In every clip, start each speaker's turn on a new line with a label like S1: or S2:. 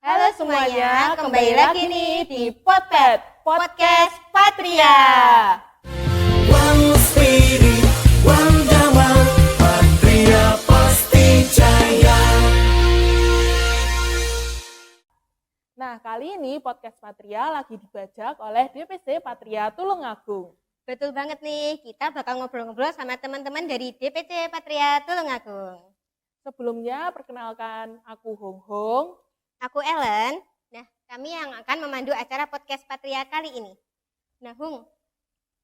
S1: Halo semuanya, kembali lagi nih di Podcast Patria.
S2: One spirit, one Dhamma, Patria pasti jaya.
S1: Nah, kali ini Podcast Patria lagi dibajak oleh DPC Patria Tulungagung.
S3: Betul banget nih, kita bakal ngobrol-ngobrol sama teman-teman dari DPC Patria Tulungagung.
S1: Sebelumnya, perkenalkan aku Hong Hong.
S3: Aku Ellen. Nah, kami yang akan memandu acara Podcast Patria kali ini. Nah, Hung,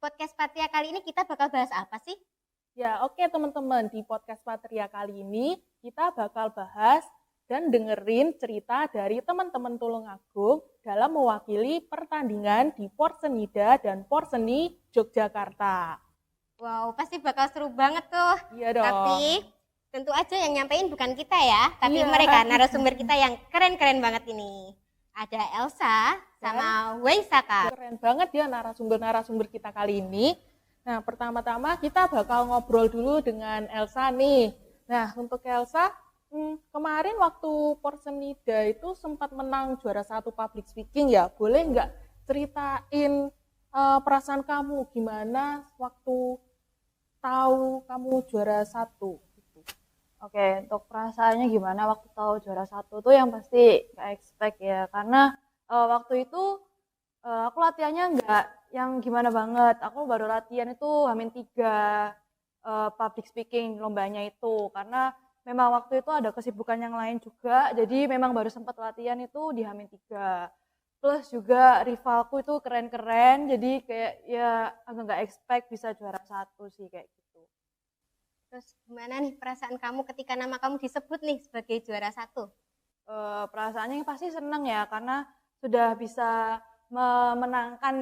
S3: Podcast Patria kali ini kita bakal bahas apa sih?
S1: Ya, oke teman-teman, di Podcast Patria kali ini kita bakal bahas dan dengerin cerita dari teman-teman Tulungagung dalam mewakili pertandingan di Porsenida dan Porseni Yogyakarta.
S3: Wow, pasti bakal seru banget tuh.
S1: Iya dong.
S3: Tapi tentu aja yang nyampein bukan kita ya, tapi mereka narasumber kita yang keren-keren banget ini. Ada Elsa sama Waisaka.
S1: Keren banget ya narasumber-narasumber kita kali ini. Nah, pertama-tama kita bakal ngobrol dulu dengan Elsa nih. Nah, untuk Elsa, kemarin waktu Porsenida itu sempat menang juara 1 public speaking ya. Boleh nggak ceritain perasaan kamu gimana waktu tahu kamu juara 1?
S4: Oke, untuk perasaannya gimana waktu tahu juara 1 tuh yang pasti gak expect ya, karena waktu itu aku latihannya nggak yang gimana banget. Aku baru latihan itu H-3 public speaking lombanya itu, karena memang waktu itu ada kesibukan yang lain juga, jadi memang baru sempat latihan itu di H-3. Plus juga rivalku itu keren-keren, jadi kayak ya agak nggak expect bisa juara 1 sih kayak gitu.
S3: Terus gimana nih perasaan kamu ketika nama kamu disebut nih sebagai juara 1?
S4: Perasaannya pasti senang ya, karena sudah bisa memenangkan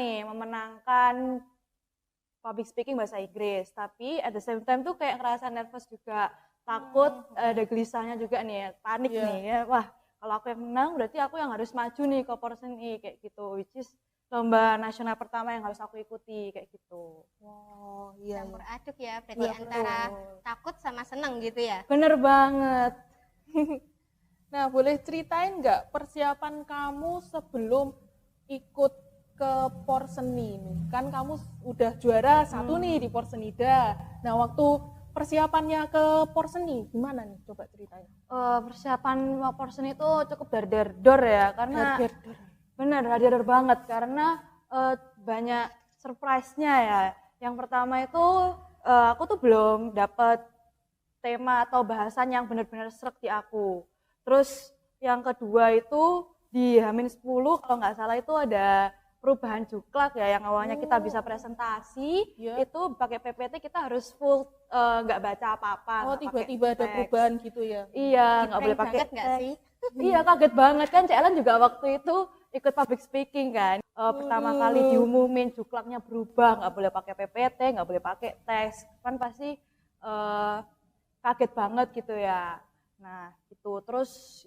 S4: public speaking bahasa Inggris, tapi at the same time tuh kayak ngerasa nervous juga, takut, ada gelisahnya juga nih, panik nih ya, wah kalau aku yang menang berarti aku yang harus maju nih ke Porseni kayak gitu, which is lomba nasional pertama yang harus aku ikuti kayak gitu.
S1: Wow, iya.
S3: Campur aduk ya, berarti antara takut sama seneng gitu ya?
S4: Bener banget.
S1: Nah, boleh ceritain nggak persiapan kamu sebelum ikut ke Porseni nih? Kan kamu udah juara 1 nih di Porsenida. Nah, waktu persiapannya ke Porseni gimana nih? Coba ceritain.
S4: Persiapan Porseni itu cukup dar-dar ya, karena bener dar banget, karena banyak surprise-nya ya. Yang pertama itu aku tuh belum dapat tema atau bahasan yang benar-benar srek di aku. Terus yang kedua itu di H-10 kalau nggak salah itu ada perubahan juklak ya, yang awalnya kita bisa presentasi, itu pakai PPT kita harus full nggak baca apa-apa.
S1: Oh, tiba-tiba ada perubahan gitu ya?
S4: Iya, nggak boleh pakai
S3: nggak sih?
S4: Iya, kaget banget kan, Ellen juga waktu itu ikut public speaking kan. Pertama kali diumumin juklaknya berubah, nggak boleh pakai PPT, nggak boleh pakai teks, kan pasti kaget banget gitu ya. Nah itu terus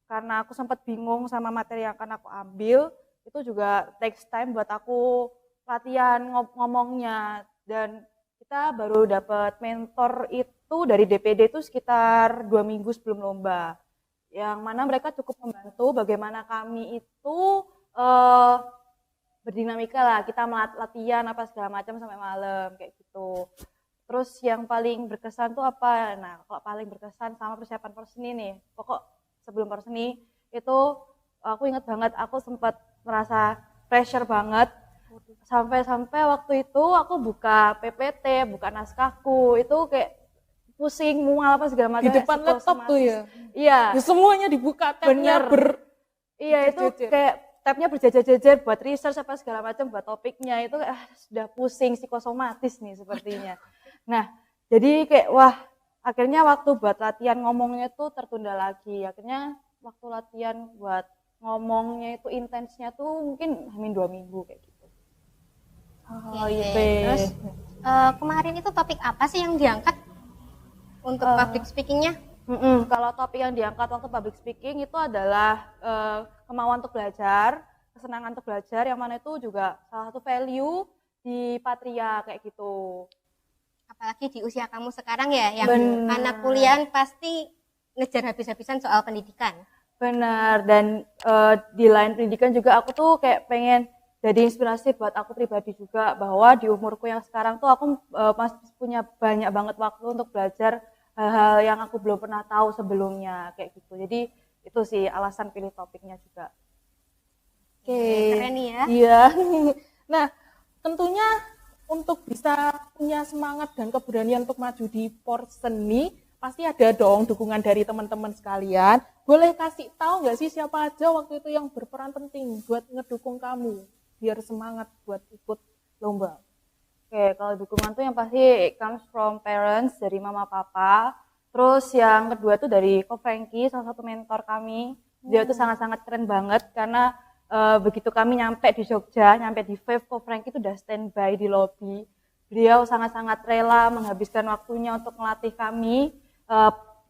S4: karena aku sempat bingung sama materi yang akan aku ambil, itu juga takes time buat aku latihan ngomongnya, dan kita baru dapat mentor itu dari DPD itu sekitar 2 minggu sebelum lomba, yang mana mereka cukup membantu bagaimana kami itu berdinamika lah, kita latihan apa segala macam sampai malam kayak gitu. Terus yang paling berkesan tuh apa? Nah, kalau paling berkesan sama persiapan Porseni nih, pokok sebelum Porseni itu aku ingat banget, aku sempat merasa pressure banget, sampai waktu itu aku buka PPT, buka naskahku, itu kayak pusing, mual apa segala macam.
S1: Di depan laptop tuh ya?
S4: Iya.
S1: Ya, semuanya dibuka, tabnya
S4: Iya, itu kayak tabnya berjejer-jejer buat research apa segala macam, buat topiknya, itu sudah pusing, psikosomatis nih sepertinya. Nah, jadi kayak wah, akhirnya waktu buat latihan ngomongnya tuh tertunda lagi. Akhirnya waktu latihan buat ngomongnya itu intensnya tuh mungkin hamin 2 minggu kayak gitu.
S3: Oh iya. Terus kemarin itu topik apa sih yang diangkat untuk public speakingnya?
S4: Kalau topik yang diangkat waktu public speaking itu adalah kemauan untuk belajar, kesenangan untuk belajar, yang mana itu juga salah satu value di Patria kayak gitu.
S3: Apalagi di usia kamu sekarang ya, yang anak kuliah pasti ngejar habis-habisan soal pendidikan.
S4: Benar, dan di lain pendidikan juga aku tuh kayak pengen jadi inspirasi buat aku pribadi juga, bahwa di umurku yang sekarang tuh aku masih punya banyak banget waktu untuk belajar hal-hal yang aku belum pernah tahu sebelumnya kayak gitu. Jadi itu sih alasan pilih topiknya juga.
S1: Oke.
S3: Keren ya.
S1: Iya. Nah, tentunya untuk bisa punya semangat dan keberanian untuk maju di Porseni, pasti ada dong dukungan dari teman-teman sekalian. Boleh kasih tahu nggak sih siapa aja waktu itu yang berperan penting buat ngedukung kamu biar semangat buat ikut lomba?
S4: Oke, kalau dukungan tuh yang pasti comes from parents, dari mama papa. Terus yang kedua tuh dari Ko Franky, salah satu mentor kami. Dia tuh sangat-sangat keren banget karena begitu kami nyampe di Jogja, nyampe di Vive, Ko Franky tuh udah standby di lobi. Beliau sangat-sangat rela menghabiskan waktunya untuk melatih kami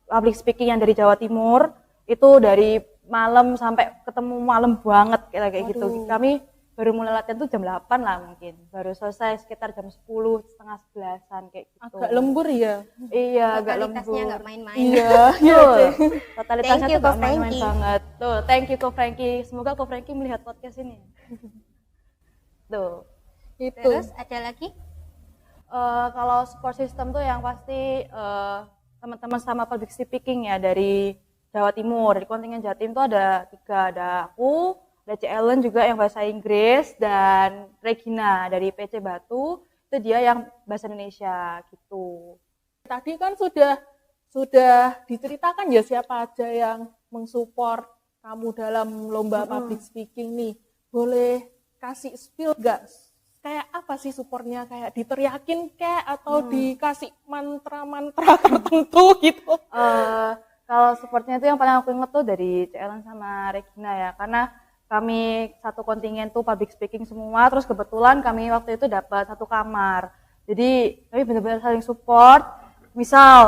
S4: public speaking yang dari Jawa Timur. Itu dari malam sampai ketemu malam banget kayak gitu. Kami baru mulai latihan tuh jam 8 lah mungkin. Baru selesai sekitar jam 10, setengah 11-an kayak gitu.
S1: Agak lembur ya?
S4: Iya, agak lembur.
S3: Totalitasnya nggak main-main.
S1: Iya.
S4: Totalitasnya
S3: Thank you,
S4: tuh gak
S3: Ko
S4: main-main
S3: Franky.
S4: banget. Tuh, thank you Ko Franky. Semoga Ko Franky melihat podcast ini. Tuh.
S1: Itu.
S3: Terus ada lagi?
S4: Kalau support system tuh yang pasti teman-teman sama public speaking ya dari Jawa Timur. Dari kontingen Jatim tuh ada 3, ada aku, ada C. Ellen juga yang bahasa Inggris, dan Regina dari PC Batu, itu dia yang bahasa Indonesia gitu.
S1: Tadi kan sudah diceritakan ya siapa aja yang mensupport kamu dalam lomba public speaking nih. Boleh kasih spill nggak? Kayak apa sih supportnya? Kayak diteriakin kayak atau dikasih mantra-mantra tertentu gitu?
S4: Kalau supportnya itu yang paling aku inget tuh dari C. Ellen sama Regina ya, karena kami satu kontingen tuh public speaking semua, terus kebetulan kami waktu itu dapat satu kamar. Jadi kami benar-benar saling support. Misal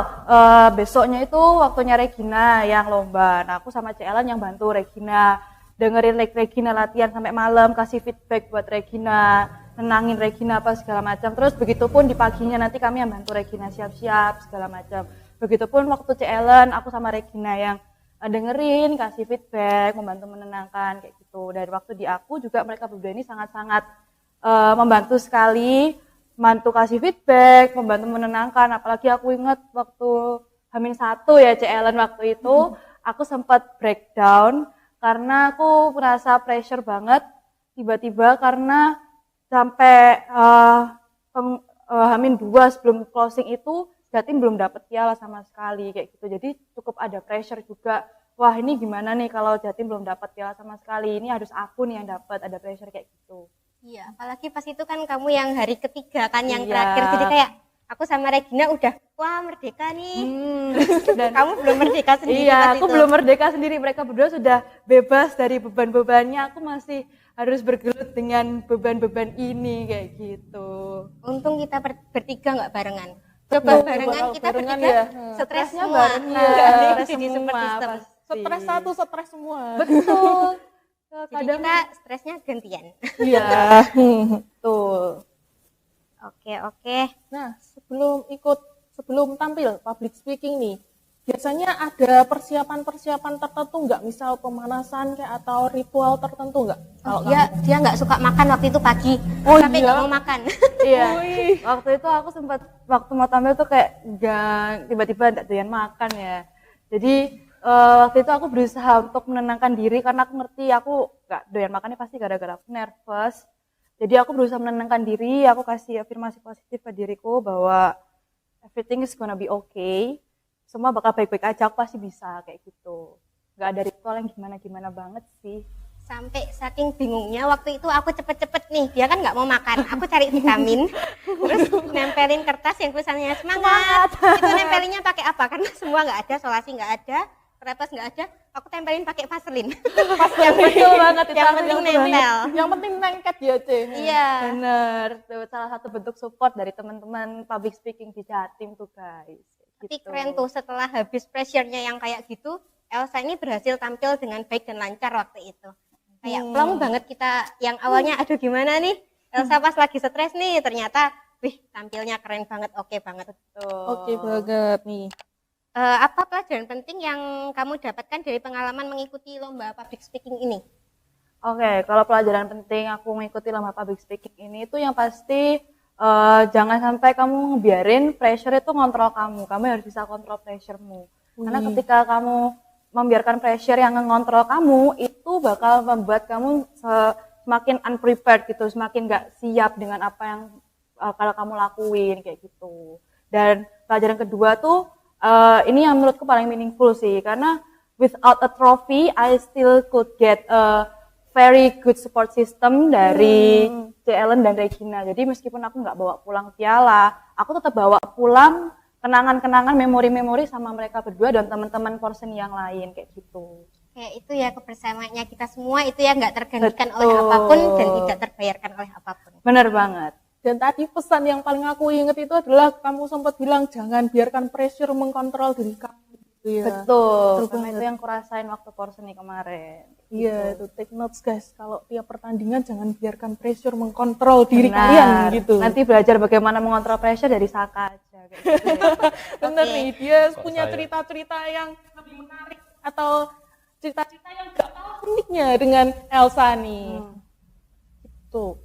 S4: besoknya itu waktunya Regina yang lomba. Nah, aku sama C. Ellen yang bantu Regina, dengerin Regina latihan sampai malam, kasih feedback buat Regina, nenangin Regina apa segala macam. Terus begitupun di paginya nanti kami yang bantu Regina siap-siap segala macam. Begitupun waktu C. Ellen, aku sama Regina yang dengerin, kasih feedback, membantu menenangkan kayak gitu. Dan waktu di aku juga mereka berdua ini sangat-sangat membantu sekali, membantu kasih feedback, membantu menenangkan. Apalagi aku ingat waktu H-1 ya C. Ellen waktu itu, aku sempat breakdown karena aku merasa pressure banget tiba-tiba karena sampai H-2 sebelum closing itu Jatim belum dapat piala sama sekali kayak gitu. Jadi cukup ada pressure juga. Wah, ini gimana nih kalau Jatim belum dapat piala sama sekali? Ini harus aku nih yang dapat, ada pressure kayak gitu.
S3: Iya, apalagi pas itu kan kamu yang hari ketiga kan yang
S4: Iya.
S3: terakhir. Jadi kayak aku sama Regina udah wah merdeka nih.
S4: Dan
S3: Kamu belum merdeka sendiri
S4: iya,
S3: pas
S4: aku
S3: itu.
S4: belum merdeka sendiri. Mereka berdua sudah bebas dari beban-bebannya. Aku masih harus bergelut dengan beban-beban ini kayak gitu.
S3: Untung kita bertiga nggak barengan. Coba barengan kita
S1: barengan
S3: bertiga
S1: ya.
S3: stres
S4: Stresnya
S3: semua.
S4: barengan,
S3: Jadi
S4: stres
S3: support
S4: semua
S3: system.
S4: pasti.
S1: Stres satu, stres semua.
S4: Betul.
S3: Jadi
S4: Kadang
S3: kita stresnya gantian.
S1: Iya.
S4: tuh.
S3: Oke.
S1: Nah, sebelum tampil public speaking nih, biasanya ada persiapan-persiapan tertentu nggak? Misal pemanasan kayak atau ritual tertentu nggak?
S3: Oh, dia nggak suka makan waktu itu pagi.
S1: Oh,
S3: sampai
S1: iya?
S3: nggak mau makan.
S4: Iya.
S1: Wih.
S4: Waktu itu aku sempat waktu mau tampil tuh kayak tiba-tiba enggak doyan makan ya. Jadi waktu itu aku berusaha untuk menenangkan diri karena aku ngerti aku enggak doyan makannya pasti gara-gara aku nervous. Jadi aku berusaha menenangkan diri, aku kasih afirmasi positif ke diriku bahwa everything is gonna be okay. Semua bakal baik-baik aja, aku pasti bisa kayak gitu. Enggak ada ritual yang gimana-gimana banget sih.
S3: Sampai saking bingungnya waktu itu aku cepet-cepet nih, dia kan nggak mau makan, aku cari vitamin, terus nempelin kertas yang tulisannya semangat. Itu nempelinnya pakai apa? Karena semua nggak ada, solasi nggak ada, terapes nggak ada, aku tempelin pakai vaselin.
S4: Yang betul banget itu
S3: Yang
S4: aku
S3: penting
S4: bilang
S3: nempel.
S1: Yang penting lengket ya, C.
S3: Iya.
S4: bener, tuh salah satu bentuk support dari teman-teman public speaking di Jatim tuh guys.
S3: Tapi
S4: Gitu.
S3: keren tuh setelah habis pressure-nya yang kayak gitu, Elsa ini berhasil tampil dengan baik dan lancar waktu itu. Kayak plong banget kita yang awalnya aduh gimana nih, Elsa pas lagi stres nih ternyata wih tampilnya keren banget, oke banget.
S4: Tuh.
S1: Oke banget nih.
S3: Apa pelajaran penting yang kamu dapatkan dari pengalaman mengikuti lomba public speaking ini?
S4: Oke, kalau pelajaran penting aku mengikuti lomba public speaking ini itu yang pasti jangan sampai kamu ngebiarin pressure itu ngontrol kamu. Kamu harus bisa kontrol pressure-mu. Karena ketika kamu membiarkan pressure yang ngontrol kamu, itu bakal membuat kamu semakin unprepared gitu, semakin nggak siap dengan apa yang kalau kamu lakuin kayak gitu. Dan pelajaran kedua tuh ini yang menurutku paling meaningful sih, karena without a trophy, I still could get a very good support system dari Ellen dan Regina. Jadi meskipun aku nggak bawa pulang piala, aku tetap bawa pulang kenangan-kenangan, memori-memori sama mereka berdua dan teman-teman Porseni yang lain kayak gitu.
S3: Kayak itu ya, kebersamaannya kita semua itu ya nggak tergantikan oleh apapun dan tidak terbayarkan oleh apapun.
S4: Bener banget.
S1: Dan tadi pesan yang paling aku ingat itu adalah kamu sempat bilang jangan biarkan pressure mengkontrol diri kamu. Gitu ya.
S4: Betul, karena itu yang kurasain waktu Porseni kemarin.
S1: Iya, itu take notes guys. Kalau tiap pertandingan jangan biarkan pressure mengkontrol diri
S4: Benar.
S1: kalian gitu.
S4: Nanti belajar bagaimana mengontrol pressure dari Saka aja. Kayak gitu ya.
S1: Bener
S3: Oke.
S1: nih, dia
S5: Kok
S1: punya
S5: saya?
S1: cerita-cerita yang lebih menarik atau cerita-cerita yang gak kalah uniknya dengan Elsa nih. Gitu.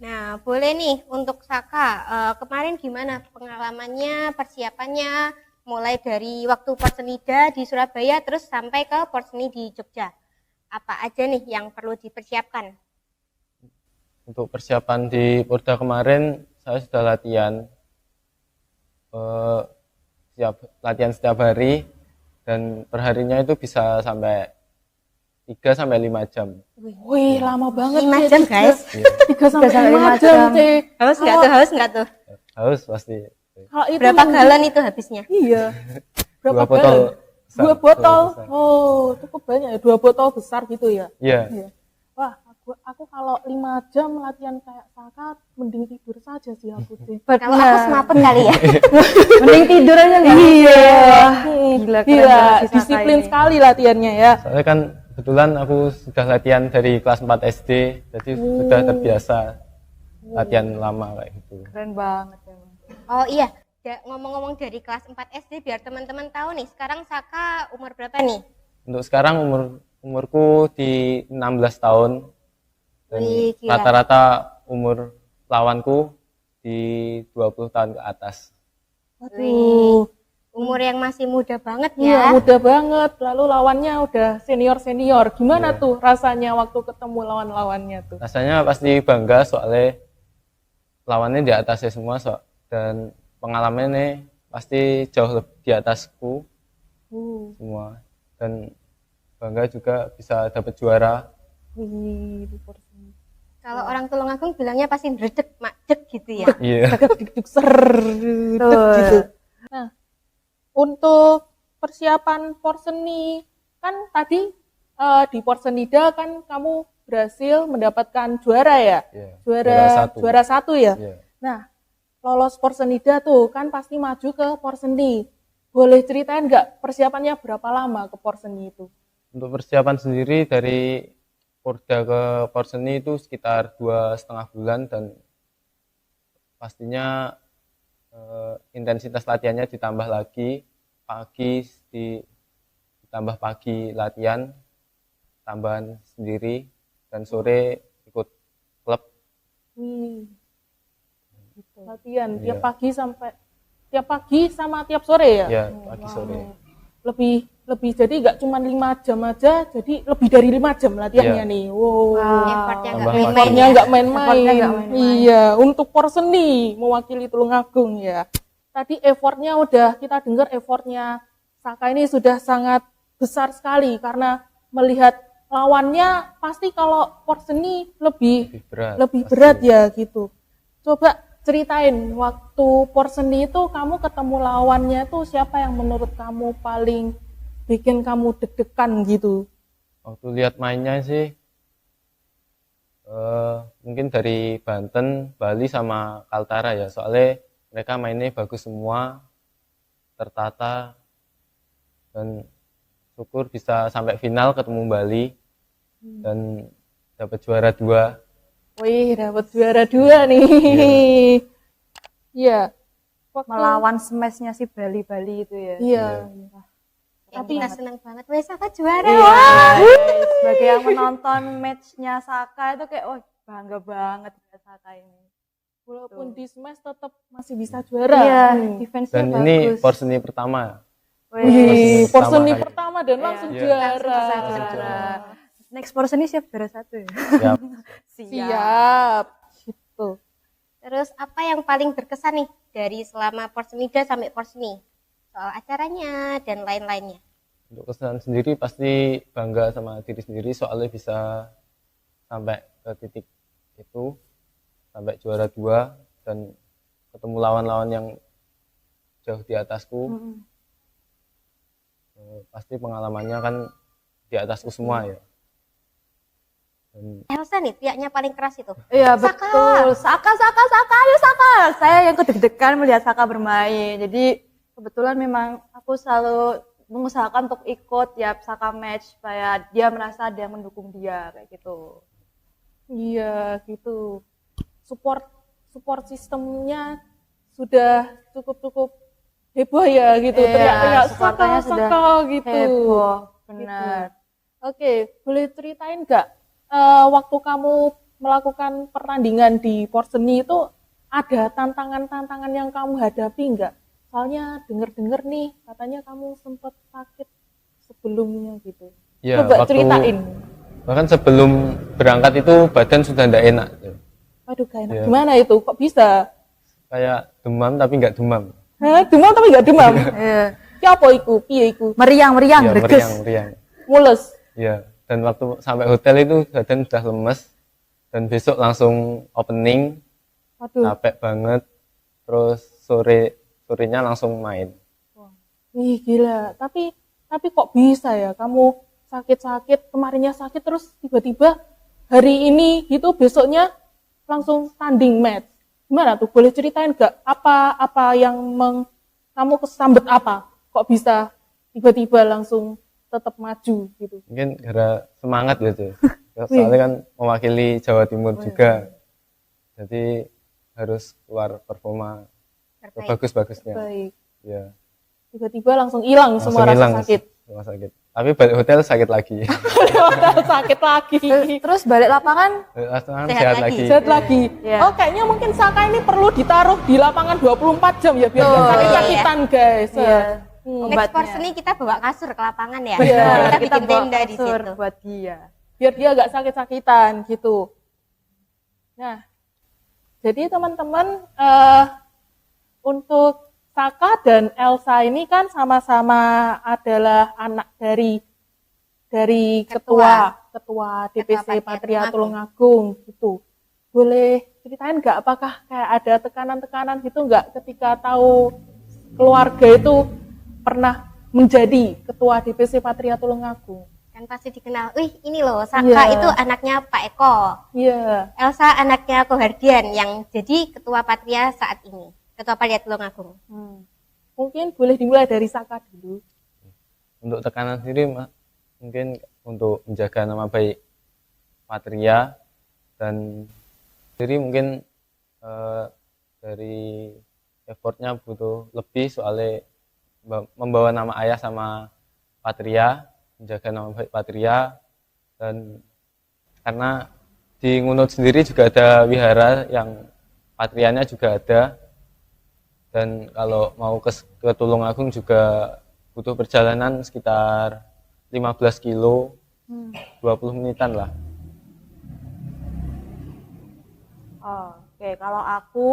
S3: Nah, boleh nih untuk Saka, kemarin gimana pengalamannya, persiapannya, mulai dari waktu Porsenida di Surabaya terus sampai ke Porseni di Jogja. Apa aja nih yang perlu dipersiapkan?
S5: Untuk persiapan di Porda kemarin saya sudah latihan setiap hari, dan perharinya itu bisa sampai 3 sampai 5 jam.
S1: Wih, lama banget
S3: 5
S1: ya,
S3: jam guys.
S1: 3 sampai 5
S4: 5
S1: jam,
S4: jam.
S1: Teh.
S3: Haus nggak tuh? Haus nggak tuh?
S5: Haus pasti.
S1: Kalau itu
S3: Berapa galon itu habisnya?
S1: Iya. Berapa
S5: 2 botol
S1: galon?
S5: besar.
S1: 2 botol.
S5: besar.
S1: Oh, cukup banyak ya. 2 botol besar gitu ya.
S5: Iya.
S1: Iya. Wah, aku kalau 5 jam latihan kayak Saka, mending tidur saja sih aku sih.
S3: Kalau aku semapen kali ya.
S4: Mending tidur aja nggak?
S1: Iya.
S4: Gila, keren
S1: Gila,
S4: banget si Saka
S1: disiplin
S4: ini.
S1: sekali latihannya ya.
S5: Soalnya kan kebetulan aku sudah latihan dari kelas 4 SD, jadi sudah terbiasa latihan lama kayak gitu.
S4: Keren banget ya.
S3: Oh iya, ngomong-ngomong dari kelas 4 SD biar teman-teman tahu nih, sekarang Saka umur berapa nih?
S5: Untuk sekarang umurku di 16 tahun, dan
S3: Wih, gila.
S5: rata-rata umur lawanku di 20 tahun ke atas.
S1: Waduh.
S3: Umur yang masih muda banget
S1: Iya,
S3: ya.
S1: muda banget. Lalu lawannya udah senior-senior. Gimana
S5: Iya.
S1: tuh rasanya waktu ketemu lawan-lawannya tuh?
S5: Rasanya pasti bangga soalnya lawannya di atasnya semua, dan pengalamannya pasti jauh lebih di atasku semua, dan bangga juga bisa dapat juara.
S1: Wih, di Porseni.
S3: Kalau orang Tulungagung bilangnya pasti ndredeg makdeg gitu ya.
S5: Iya.
S1: Deg-deg ser gitu. Nah, untuk persiapan Porseni kan tadi di Porsenida kan kamu berhasil mendapatkan juara ya?
S5: Iya,
S1: Juara satu ya?
S5: Iya.
S1: Nah, lolos Porsenida tuh kan pasti maju ke Porseni. Boleh ceritain nggak persiapannya berapa lama ke Porseni itu?
S5: Untuk persiapan sendiri dari Porda ke Porseni itu sekitar 2,5 bulan, dan pastinya intensitas latihannya ditambah lagi, ditambah pagi latihan tambahan sendiri, dan sore ikut klub.
S1: Wih, gitu. Latihan
S5: Iya.
S1: tiap pagi sama tiap sore ya?
S5: Ya, pagi sore.
S1: Lebih jadi nggak cuma 5 jam aja, jadi lebih dari 5 jam latihannya
S5: Iya.
S1: nih. Wow.
S3: Effortnya nggak
S5: Tambah
S3: main-main
S1: Effortnya
S3: ya.
S1: nggak main-main.
S4: Effortnya nggak main-main.
S1: Iya, untuk Porseni mewakili Tulungagung ya. Tadi effortnya udah kita dengar, effortnya Saka ini sudah sangat besar sekali karena melihat lawannya pasti kalau Porseni lebih
S5: Lebih berat.
S1: berat
S5: pasti.
S1: ya gitu. Coba ceritain waktu Porseni itu kamu ketemu lawannya tuh siapa yang menurut kamu paling bikin kamu deg-degan gitu?
S5: Waktu lihat mainnya sih mungkin dari Banten, Bali sama Kaltara ya, soalnya mereka mainnya bagus semua, tertata, dan syukur bisa sampai final ketemu Bali dan dapat juara 2.
S1: Wih, dapat juara 2 nih. Iya.
S4: melawan smash-nya si Bali itu ya.
S1: Iya.
S3: Yang kita senang banget, wes Saka juara.
S4: Iya,
S3: Wah.
S4: guys. Sebagai yang menonton match-nya Saka itu kayak, wah bangga banget ya Saka ini.
S1: Walaupun di smash tetap masih bisa juara.
S4: Iya, defense-nya
S5: Dan
S4: bagus.
S5: ini porseni pertama.
S1: Wih,
S5: Portion
S1: portion
S5: kali.
S1: pertama dan langsung
S5: Iya.
S1: juara.
S3: Langsung
S4: Juara. Next portion ini siap juara 1 ya.
S5: Siap.
S1: Siap. Gitu.
S3: Terus apa yang paling berkesan nih dari selama Porsenida sampai Porseni? Soal acaranya dan lain-lainnya.
S5: Untuk kesan sendiri pasti bangga sama diri sendiri soalnya bisa sampai ke titik itu, sampai juara 2 dan ketemu lawan-lawan yang jauh di atasku. Pasti pengalamannya kan di atasku semua ya. Dan
S3: Elsa nih pihaknya paling keras itu.
S4: Iya
S3: Saka.
S4: betul. Saka, ayo Saka. Saya yang kedeg-degan melihat Saka bermain. Jadi kebetulan memang aku selalu mengusahakan untuk ikut ya Saka match supaya dia merasa ada yang mendukung dia kayak gitu.
S1: Iya, gitu. Support sistemnya sudah cukup heboh ya gitu.
S4: Iya,
S1: Teriak-teriak
S4: supporternya
S1: Saka,
S4: sudah
S1: Saka gitu.
S4: Heboh, benar.
S1: Oke, boleh ceritain nggak waktu kamu melakukan pertandingan di Porseni itu ada tantangan-tantangan yang kamu hadapi nggak? Soalnya denger-denger nih katanya kamu sempat sakit sebelumnya gitu.
S5: ya
S1: Coba
S5: waktu
S1: ceritain.
S5: bahkan sebelum berangkat itu badan sudah tidak enak.
S1: Waduh, gak enak.
S5: Iya.
S1: Gimana itu? Kok bisa?
S5: Kayak demam tapi nggak demam.
S1: Hah, demam tapi nggak demam.
S4: Iya.
S1: Ya apa iku? Piye iku?
S4: Meriang,
S5: Ya,
S4: greges.
S5: meriang.
S1: Mules.
S5: Ya, dan waktu sampai hotel itu badan sudah lemes dan besok langsung opening,
S1: Waduh.
S5: capek banget. Terus sorenya langsung main.
S1: Wih, gila. Tapi kok bisa ya kamu sakit-sakit, kemarinnya sakit terus tiba-tiba hari ini gitu besoknya langsung tanding match. Gimana tuh? Boleh ceritain nggak apa yang kamu kesambet apa? Kok bisa tiba-tiba langsung tetap maju gitu?
S5: Mungkin gara semangat gitu. Soalnya kan mewakili Jawa Timur juga. Jadi harus keluar performa
S3: Terbaik.
S5: bagus-bagusnya.
S1: Baik.
S5: Ya.
S1: Tiba-tiba langsung hilang
S5: Langsung
S1: semua rasa
S5: hilang
S1: sakit.
S5: semua sakit. Tapi balik hotel sakit lagi.
S1: Sakit lagi.
S4: Terus balik lapangan
S5: Langsung
S3: Sehat
S5: sehat
S3: lagi.
S5: lagi.
S1: Sehat lagi.
S4: Iya.
S1: Oh, kayaknya mungkin Saka ini perlu ditaruh di lapangan 24 jam ya biar
S4: Betul.
S1: nggak sakit-sakitan, guys.
S4: Iya.
S3: Next
S4: Obatnya.
S3: Porseni kita bawa kasur ke lapangan ya.
S1: Iya,
S3: Kita bikin
S4: bawa
S3: tenda di
S4: kasur
S3: situ.
S4: buat dia.
S1: Biar dia nggak sakit-sakitan gitu. Nah, jadi teman-teman untuk Saka dan Elsa ini kan sama-sama adalah anak dari ketua DPC
S3: Ketua
S1: Patria
S3: Tulungagung.
S1: Tulungagung gitu. Boleh ceritain nggak apakah kayak ada tekanan-tekanan gitu nggak ketika tahu keluarga itu pernah menjadi ketua DPC Patria Tulungagung?
S3: Kan pasti dikenal, wih ini loh Saka
S1: Iya.
S3: itu anaknya Pak Eko.
S1: Iya.
S3: Elsa anaknya Kohardian yang jadi ketua Patria saat ini. Ketua Patria Tulungagung.
S1: Mungkin boleh dimulai dari Saka dulu.
S5: Untuk tekanan sendiri mungkin untuk menjaga nama baik Patria dan jadi mungkin dari effortnya butuh lebih soalnya membawa nama ayah sama Patria, menjaga nama baik Patria, dan karena di Ngunut sendiri juga ada wihara yang Patrianya juga ada, dan kalau mau ke Tulungagung juga butuh perjalanan sekitar 15 kilo, 20 menitan lah.
S4: Oke, kalau aku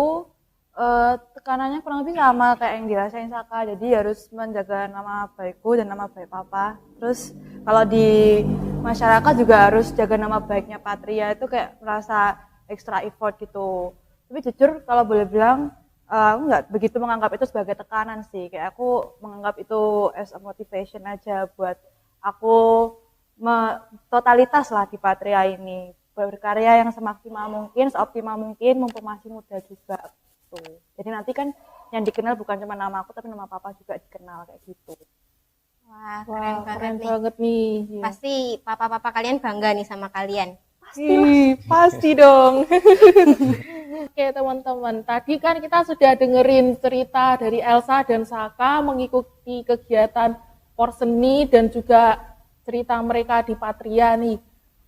S4: tekanannya kurang lebih sama kayak yang dirasain Saka, jadi harus menjaga nama baikku dan nama baik papa. Terus kalau di masyarakat juga harus jaga nama baiknya Patria, itu kayak merasa extra effort gitu. Tapi jujur kalau boleh bilang aku nggak begitu menganggap itu sebagai tekanan sih, kayak aku menganggap itu as a motivation aja buat aku totalitas lah di Patria ini, berkarya yang semaksimal mungkin, seoptimal mungkin, mumpung masih muda juga gitu. Jadi nanti kan yang dikenal bukan cuma nama aku tapi nama papa juga dikenal kayak gitu.
S3: Wah,
S1: Wah,
S3: keren
S1: keren
S3: banget nih.
S1: banget nih. Iya.
S3: Pasti papa-papa kalian bangga nih sama kalian.
S1: Pasti dong. Oke teman-teman, tadi kan kita sudah dengerin cerita dari Elsa dan Saka mengikuti kegiatan Porseni dan juga cerita mereka di Patria nih.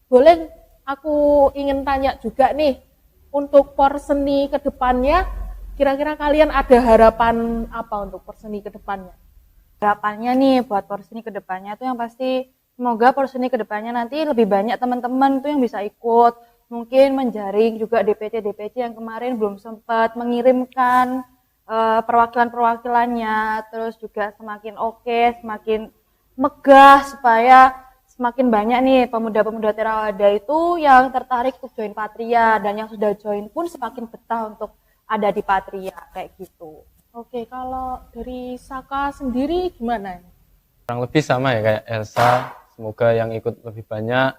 S1: Boleh aku ingin tanya juga nih, untuk Porseni ke depannya, kira-kira kalian ada harapan apa untuk Porseni ke depannya?
S4: Harapannya nih buat Porseni ke depannya tuh yang pasti semoga Porseni ke depannya nanti lebih banyak teman-teman tuh yang bisa ikut, mungkin menjaring juga DPC yang kemarin belum sempat mengirimkan perwakilan-perwakilannya, terus juga semakin oke, semakin megah supaya semakin banyak nih pemuda-pemuda Theravada itu yang tertarik untuk join Patria, dan yang sudah join pun semakin betah untuk ada di Patria kayak gitu.
S1: Oke, kalau dari Saka sendiri gimana?
S5: Kurang lebih sama ya kayak Elsa, semoga yang ikut lebih banyak,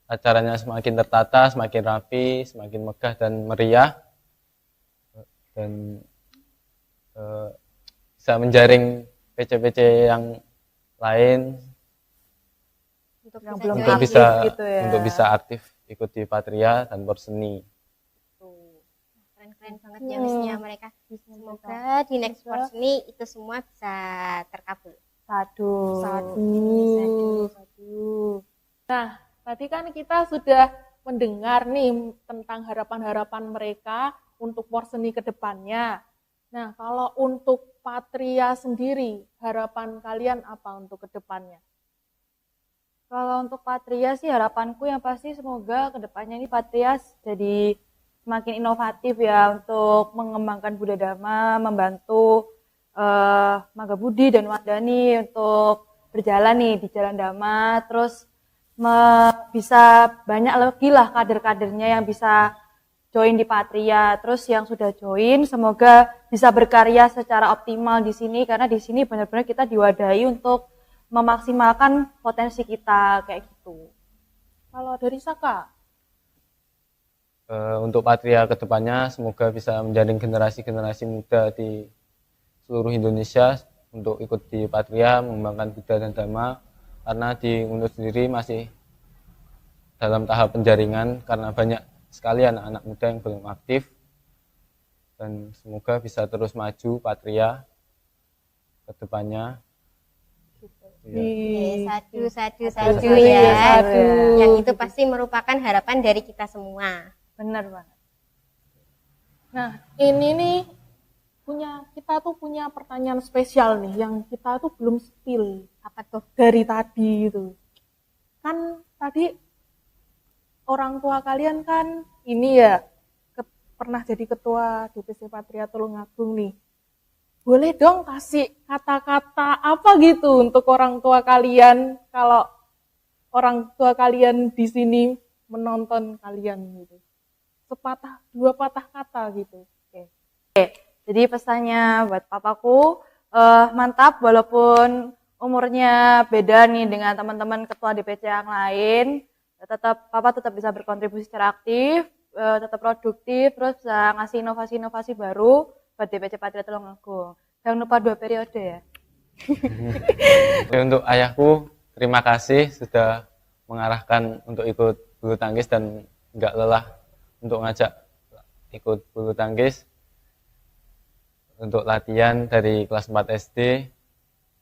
S5: acaranya semakin tertata, semakin rapi, semakin megah dan meriah, dan bisa menjaring PC-PC yang lain
S3: Untuk
S5: bisa
S4: gitu ya.
S5: untuk bisa aktif ikut di Patria dan Porseni.
S3: Keren banget ya wishnya mereka. Semoga di next Porseni itu semua bisa terkabul.
S4: Satu.
S1: Nah, tadi kan kita sudah mendengar nih tentang harapan-harapan mereka untuk Porseni ke depannya. Nah, kalau untuk Patria sendiri, harapan kalian apa untuk ke depannya?
S4: Kalau untuk Patria sih harapanku yang pasti semoga kedepannya ini Patria jadi semakin inovatif ya untuk mengembangkan Buddha Dhamma, membantu Maga Budi dan Wardani untuk berjalan nih di jalan Dhamma, terus bisa banyak lagi lah kader-kadernya yang bisa join di Patria, terus yang sudah join semoga bisa berkarya secara optimal di sini, karena di sini benar-benar kita diwadahi untuk memaksimalkan potensi kita kayak gitu.
S1: Kalau dari Saka?
S5: Untuk Patria kedepannya semoga bisa menjaring generasi-generasi muda di seluruh Indonesia untuk ikut di Patria, mengembangkan Buddha dan Dhamma, karena di UNUD sendiri masih dalam tahap penjaringan karena banyak sekali anak-anak muda yang belum aktif, dan semoga bisa terus maju Patria kedepannya.
S3: Satu ya. Yang itu pasti merupakan harapan dari kita semua.
S4: Benar banget.
S1: Nah, ini nih kita tuh punya pertanyaan spesial nih yang kita tuh belum spill.
S3: Apa tuh?
S1: Dari tadi itu. Kan tadi orang tua kalian kan ini ya pernah jadi ketua DPC Patria Tulungagung nih. Boleh dong kasih kata-kata apa gitu untuk orang tua kalian kalau orang tua kalian di sini menonton kalian gitu. Sepatah dua patah kata gitu.
S4: Oke. Jadi pesannya buat papaku, mantap walaupun umurnya beda nih dengan teman-teman ketua DPC yang lain, papa tetap bisa berkontribusi secara aktif, tetap produktif, terus bisa ngasih inovasi-inovasi baru buat DPC Patria Tulungagung. Jangan lupa 2 periode ya.
S5: Untuk ayahku, terima kasih sudah mengarahkan untuk ikut bulu tangkis dan nggak lelah untuk ngajak ikut bulu tangkis. Untuk latihan dari kelas 4 SD,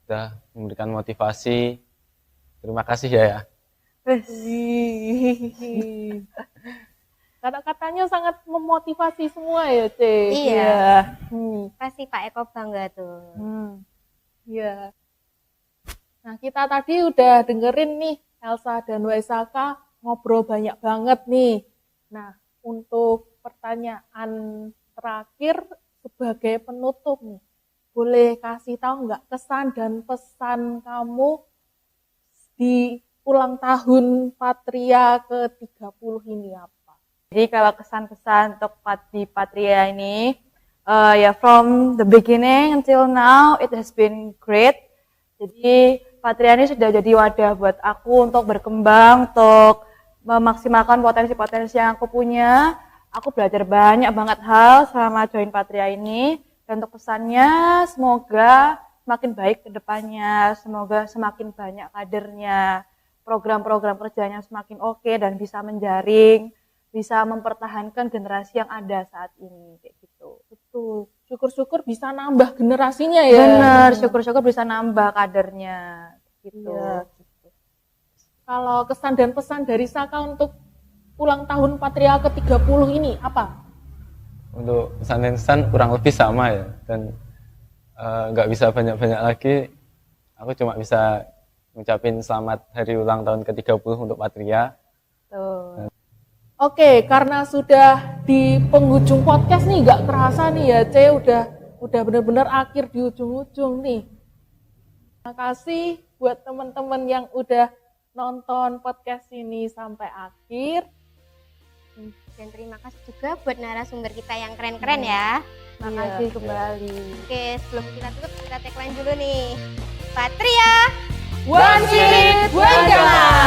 S5: sudah memberikan motivasi. Terima kasih ya.
S1: Kata-katanya sangat memotivasi semua ya, Cek.
S3: Iya. Pasti Pak Eko bangga tuh.
S1: Iya. Nah, kita tadi udah dengerin nih Elsa dan Waisaka ngobrol banyak banget nih. Nah, untuk pertanyaan terakhir sebagai penutup nih, boleh kasih tahu nggak kesan dan pesan kamu di ulang tahun Patria ke-30 ini apa?
S4: Jadi kalau kesan-kesan untuk di Patria ini, ya from the beginning until now it has been great. Jadi Patria ini sudah jadi wadah buat aku untuk berkembang, untuk memaksimalkan potensi-potensi yang aku punya. Aku belajar banyak banget hal selama join Patria ini. Dan untuk pesannya, semoga semakin baik ke depannya, semoga semakin banyak kadernya, program-program kerjanya semakin oke dan bisa menjaring bisa mempertahankan generasi yang ada saat ini kayak gitu.
S1: Betul. Syukur-syukur bisa nambah generasinya ya.
S4: Bener, syukur-syukur bisa nambah kadernya gitu.
S1: Iya, gitu. Kalau kesan dan pesan dari Saka untuk ulang tahun Patria ke-30 ini apa?
S5: Untuk pesan dan kesan kurang lebih sama ya, dan nggak bisa banyak-banyak lagi. Aku cuma bisa ngucapin selamat hari ulang tahun ke-30 untuk Patria.
S4: Tuh.
S1: Oke, karena sudah di penghujung podcast nih, nggak kerasa nih ya, C udah benar-benar akhir di ujung-ujung nih. Terima kasih buat teman-teman yang udah nonton podcast ini sampai akhir.
S3: Dan terima kasih juga buat narasumber kita yang keren-keren ya.
S4: Makasih kembali.
S3: Oke, sebelum kita tutup, kita tagline dulu nih. Patria,
S1: One Spirit, One Dharma.